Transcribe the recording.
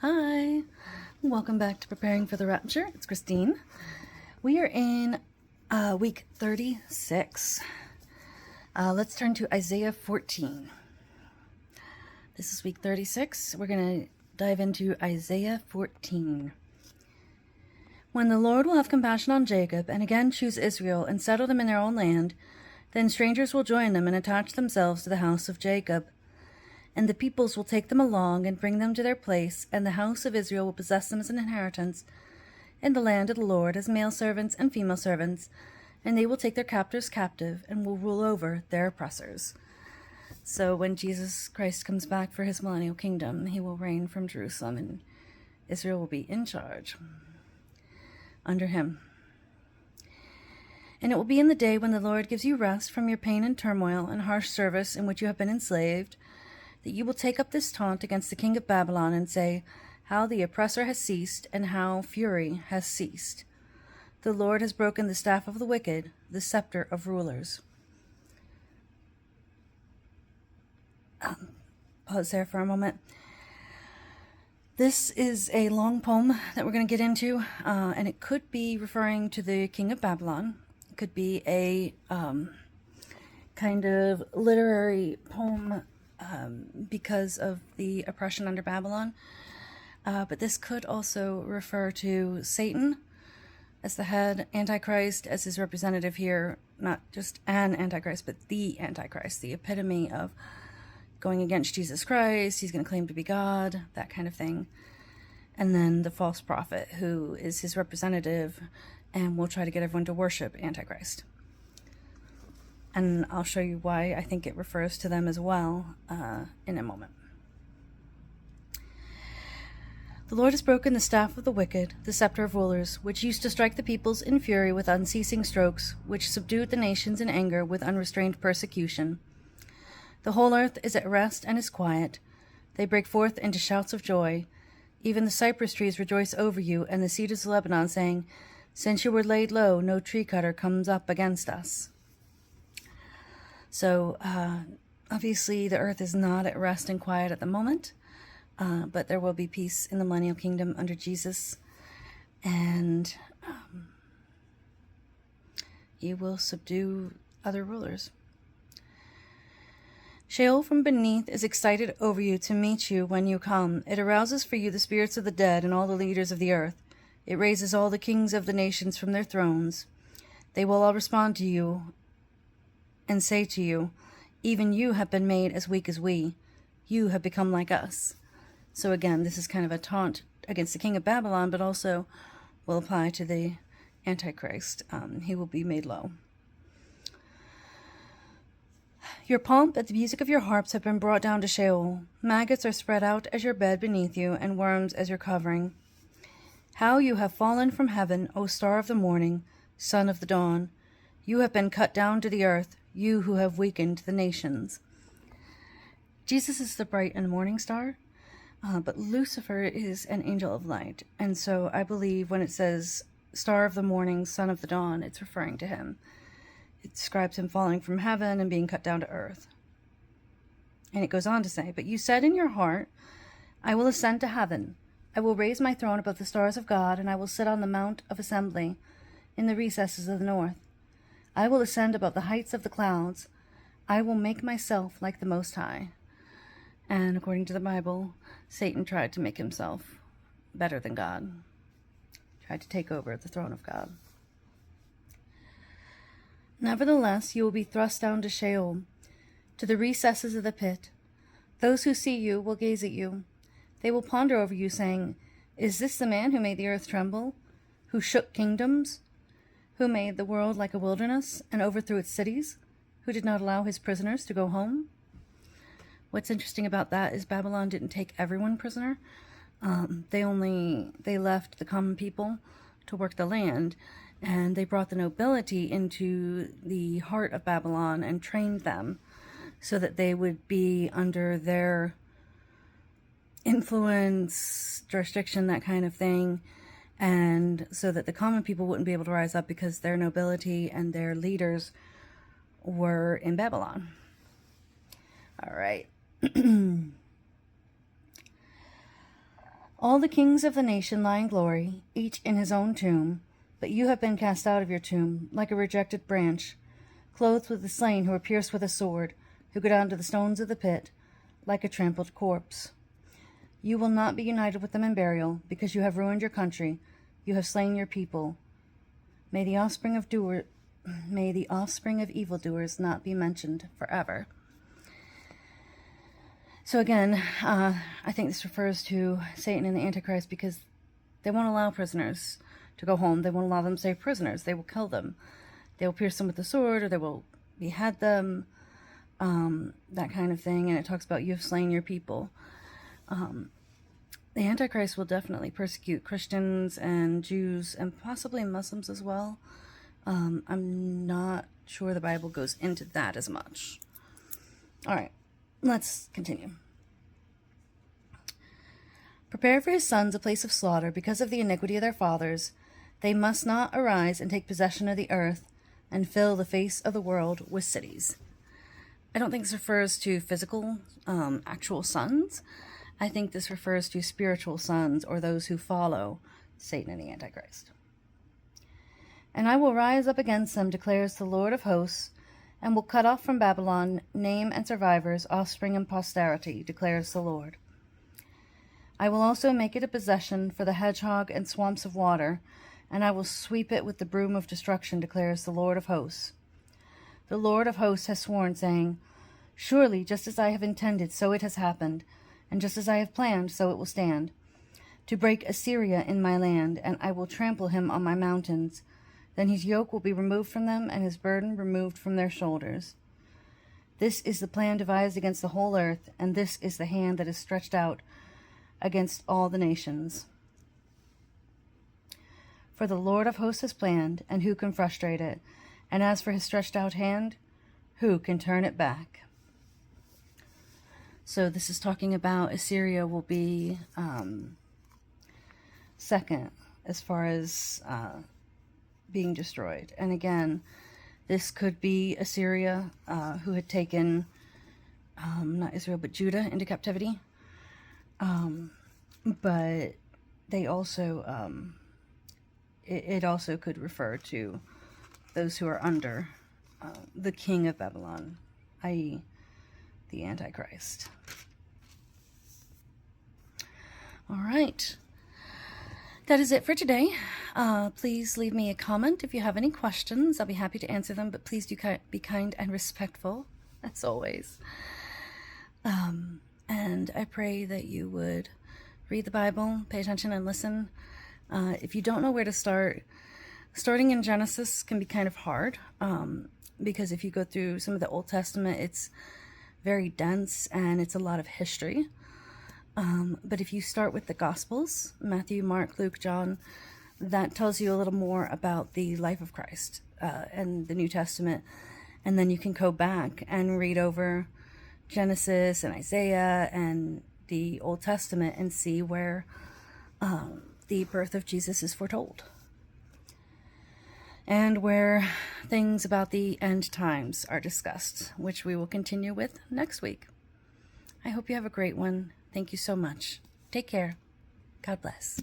Hi, welcome back to Preparing for the Rapture. It's Christine. We are in week 36. Let's turn to Isaiah 14. This is week 36. We're going to dive into Isaiah 14. When the Lord will have compassion on Jacob and again choose Israel and settle them in their own land, then strangers will join them and attach themselves to the house of Jacob. And the peoples will take them along and bring them to their place, and the house of Israel will possess them as an inheritance in the land of the Lord as male servants and female servants, and they will take their captors captive and will rule over their oppressors. So when Jesus Christ comes back for his millennial kingdom, he will reign from Jerusalem, and Israel will be in charge under him. And it will be in the day when the Lord gives you rest from your pain and turmoil and harsh service in which you have been enslaved, that you will take up this taunt against the king of Babylon and say, how the oppressor has ceased and how fury has ceased. The Lord has broken the staff of the wicked, the scepter of rulers. Pause there for a moment. This is a long poem that we're going to get into, and it could be referring to the king of Babylon. It could be a kind of literary poem because of the oppression under Babylon. But this could also refer to Satan as the head, Antichrist as his representative here, not just an Antichrist, but the Antichrist, the epitome of going against Jesus Christ. He's going to claim to be God, that kind of thing. And then the false prophet, who is his representative and will try to get everyone to worship Antichrist. And I'll show you why I think it refers to them as well in a moment. The Lord has broken the staff of the wicked, the scepter of rulers, which used to strike the peoples in fury with unceasing strokes, which subdued the nations in anger with unrestrained persecution. The whole earth is at rest and is quiet. They break forth into shouts of joy. Even the cypress trees rejoice over you, and the cedars of Lebanon, saying, since you were laid low, no tree cutter comes up against us. So, obviously, the earth is not at rest and quiet at the moment, but there will be peace in the millennial kingdom under Jesus, and he will subdue other rulers. Sheol from beneath is excited over you to meet you when you come. It arouses for you the spirits of the dead and all the leaders of the earth. It raises all the kings of the nations from their thrones. They will all respond to you and say to you, even you have been made as weak as we. You have become like us. So again, this is kind of a taunt against the king of Babylon, but also will apply to the Antichrist. He will be made low. Your pomp and the music of your harps have been brought down to Sheol. Maggots are spread out as your bed beneath you, and worms as your covering. How you have fallen from heaven, O star of the morning, son of the dawn. You have been cut down to the earth, you who have weakened the nations. Jesus is the bright and morning star, but Lucifer is an angel of light. And so I believe when it says star of the morning, son of the dawn, it's referring to him. It describes him falling from heaven and being cut down to earth. And it goes on to say, but you said in your heart, I will ascend to heaven. I will raise my throne above the stars of God, and I will sit on the mount of assembly in the recesses of the north. I will ascend above the heights of the clouds. I will make myself like the Most High. And according to the Bible, Satan tried to make himself better than God. Tried to take over the throne of God. Nevertheless, you will be thrust down to Sheol, to the recesses of the pit. Those who see you will gaze at you. They will ponder over you, saying, is this the man who made the earth tremble, who shook kingdoms, who made the world like a wilderness and overthrew its cities, who did not allow his prisoners to go home? What's interesting about that is Babylon didn't take everyone prisoner. They left the common people to work the land, and they brought the nobility into the heart of Babylon and trained them so that they would be under their influence, jurisdiction, that kind of thing, and so that the common people wouldn't be able to rise up because their nobility and their leaders were in Babylon. All right. All the kings of the nation lie in glory, each in his own tomb, but you have been cast out of your tomb, like a rejected branch, clothed with the slain who are pierced with a sword, who go down to the stones of the pit, like a trampled corpse. You will not be united with them in burial, because you have ruined your country, you have slain your people. May the offspring of evildoers not be mentioned forever. So again, I think this refers to Satan and the Antichrist, because they won't allow prisoners to go home. They won't allow them to save prisoners. They will kill them. They will pierce them with the sword, or they will behead them, that kind of thing. And it talks about you have slain your people. The Antichrist will definitely persecute Christians and Jews and possibly Muslims as well. I'm not sure the Bible goes into that as much. All right, let's continue. Prepare for his sons a place of slaughter because of the iniquity of their fathers. They must not arise and take possession of the earth and fill the face of the world with cities. I don't think this refers to physical, actual sons. I think this refers to spiritual sons, or those who follow Satan and the Antichrist. And I will rise up against them, declares the Lord of hosts, and will cut off from Babylon name and survivors, offspring and posterity, declares the Lord. I will also make it a possession for the hedgehog and swamps of water, and I will sweep it with the broom of destruction, declares the Lord of hosts. The Lord of hosts has sworn, saying, Surely, just as I have intended, so it has happened, and just as I have planned, so it will stand, to break Assyria in my land, and I will trample him on my mountains. Then his yoke will be removed from them, and his burden removed from their shoulders. This is the plan devised against the whole earth, and this is the hand that is stretched out against all the nations. For the Lord of hosts has planned, and who can frustrate it? And as for his stretched out hand, who can turn it back? So this is talking about Assyria will be second as far as being destroyed. And again, this could be Assyria who had taken not Israel but Judah into captivity. But they also it also could refer to those who are under the king of Babylon, i.e. the Antichrist. All right. That is it for today. Please leave me a comment if you have any questions. I'll be happy to answer them, but please do be kind and respectful, as always. And I pray that you would read the Bible, pay attention, and listen. If you don't know where to start, starting in Genesis can be kind of hard, because if you go through some of the Old Testament, it's very dense and it's a lot of history. But if you start with the Gospels, Matthew, Mark, Luke, John, that tells you a little more about the life of Christ and the New Testament. And then you can go back and read over Genesis and Isaiah and the Old Testament and see where the birth of Jesus is foretold, and where things about the end times are discussed, which we will continue with next week. I hope you have a great one. Thank you so much. Take care. God bless.